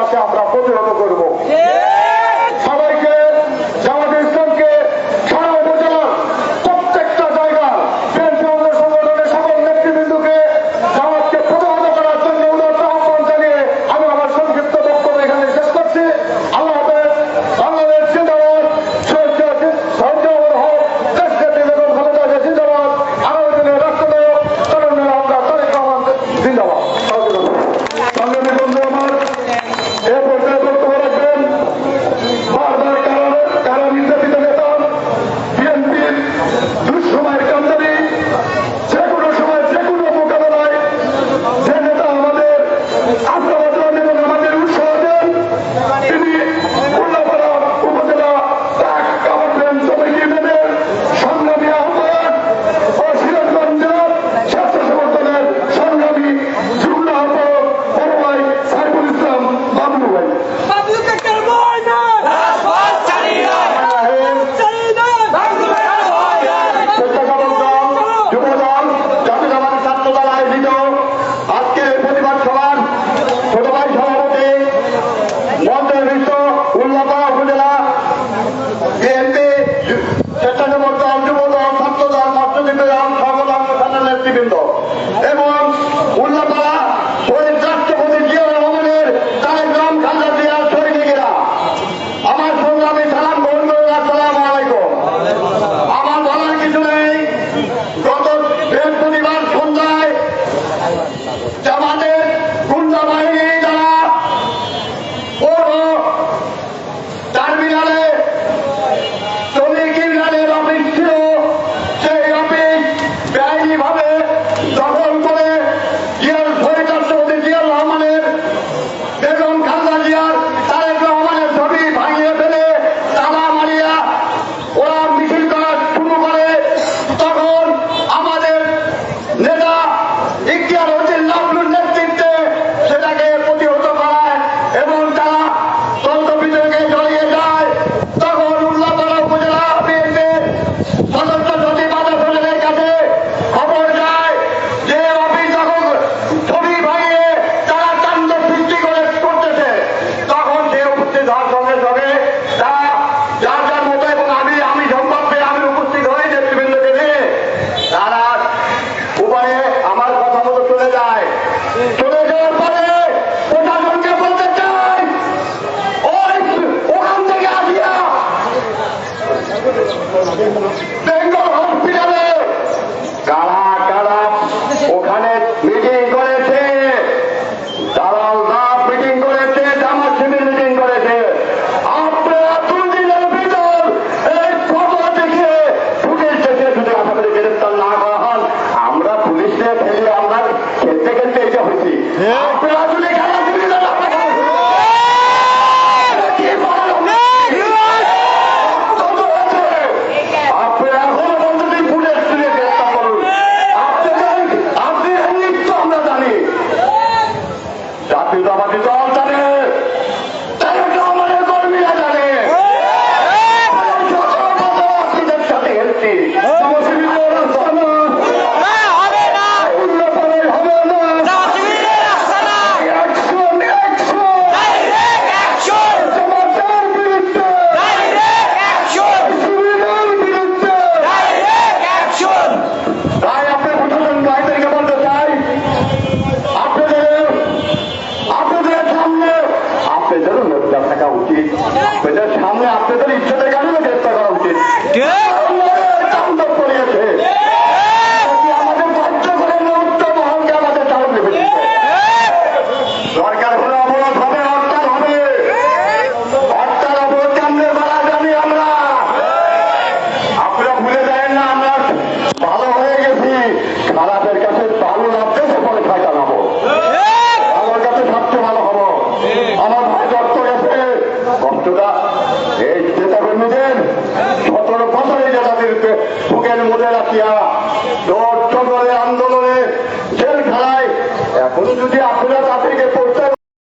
তাকে আমরা প্রতিহত করব। সবাইকে জামাতে ইসলামকে সারা উপজেলার প্রত্যেকটা জায়গার সংগঠনের সকল নেতৃবৃন্দকে জামাতকে প্রতিহত করার জন্য উদাত্ত আহ্বান জানিয়ে আমি আমার সংক্ষিপ্ত বক্তব্য এখানে শেষ করছি। আল্লাহ হাফেজ। বাংলাদেশ জিন্দাবাদ। জিন্দাবাদ। আগামী দিনের রাষ্ট্রনায়ক তরুণের আমরা তারেক রহমান জিন্দাবাদ। সংগ্রামী বন্ধু আমার, এ পর্যায়ে বক্তব্য রাখবেন বারবার কারা নির্যাতিত নেতা, বিএনপির দুঃসময়ের কান্দারি, যে কোনো সময় যে কোনো মোকাবেলায় যে নেতা আমাদের আশীর্বাদ দেন এবং আমাদের উৎসাহ দেন, তিনি উল্লাপাড়া উপজেলা এক গভর্নমেন্ট শ্রমিক ইউনিয়নের সংগ্রামী আহ্বায়ক ও সিরাজগঞ্জ জেলার স্বেচ্ছাসেবক দলের সংগ্রামী যুগ্ম আহ্বায়ক বড় ভাই সাইফুল ইসলাম বাবলু ভাই। স্বেচ্ছাসেবক দল, যুবদল, জাতীয় জামাত ছাত্রদল আয়োজিত আজকের এই প্রতিবাদ সভার ছোট ভাই সভাপতি মঞ্চস্থ উল্লাপাড়া উপজেলা বিএনপি স্বেচ্ছাসেবক দল, যুবদল, ছাত্রদল, মৎস্যজীবীদল, সকল সংগঠনের নেতৃবৃন্দ এবং উল্লাপাড়া শহীদ রাষ্ট্রপতি জিয়াউর রহমানের তারেক রহমান খালেদা জিয়ার সৈনিকেরা আমার সংগ্রামী সালাম গ্রহণ করুন। আসসালামু আলাইকুম। আমার বলার কিছু নেই। গত বৃহস্পতিবার সন্ধ্যায় জামাতের গুন্ডা বাহিনী যারা পৌর টার্মিনালে শ্রমিক ইউনিয়নের অফিস ছিল, সেই অফিস বেআইনিভাবে দখল করে শহীদ রাষ্ট্রপতি জিয়াউর রহমানের, বেগম খালেদা জিয়ার, তারেক রহমানের ছবি ভাঙিয়ে ফেলে তালা মারিয়া ওরা মিছিল করা শুরু করে। তখন আমাদের নেতা ইখতিয়ার হোসেন লাবলুর নেতৃত্বে সেটাকে প্রতিহত করায় এবং তারা দ্বন্দ্ব বিতর্কে জড়িয়ে যায়। তখন উল্লাপাড়া উপজেলা বিএনপির সদস্য সচিব আজাদ হোসেনের কাছে খবর যায় যে অফিস যখন ছবি ভাঙিয়ে তারা তাণ্ডব সৃষ্টি করতেছে। তখন সে উপস্থিত হওয়ার সঙ্গে সঙ্গে তারা যার যার মতো এবং আমি সম্পর্কে আমি উপস্থিত হই নেতৃবৃন্দকে নিয়ে তারা উপায়ে আমার কথা মতো চলে যায়। চলে যাওয়ার পরে প্রশাসনকে বলতে চাই, ওখান থেকে আসিয়া বেঙ্গল হসপিটালে কারা কারা ওখানে মিটিং করেছে, দালাল রাত মিটিং করেছে, জামাত শিবির মিটিং করেছে। আপনারা 2 দিনের ভিতর এই খবর দেখে পুলিশ থেকে যদি আসামিদের গ্রেফতার না করা হন, আমরা পুলিশকে ফেলে আমরা খেলতে খেলতে এটা হয়েছি। আপনারা যদি খেলা শুরু করেন, আপনারা এখনো পর্যন্ত পুলিশ তুলে গ্রেফতার করুন। আপনি তো আমরা জানি, জাতীয়তাবাদী দল জানে, তারেক রহমানের কর্মীরা জানে, আপনাদের সাথে হেলছি তাই আপনি প্রশাসন বাহিনীকে বলতে চাই, আপনাদের সামনে আপনাদেরও লজ্জা থাকা উচিত। আপনাদের সামনে আপনাদের ইচ্ছাদের কারণে গ্রেপ্তার করা উচিত।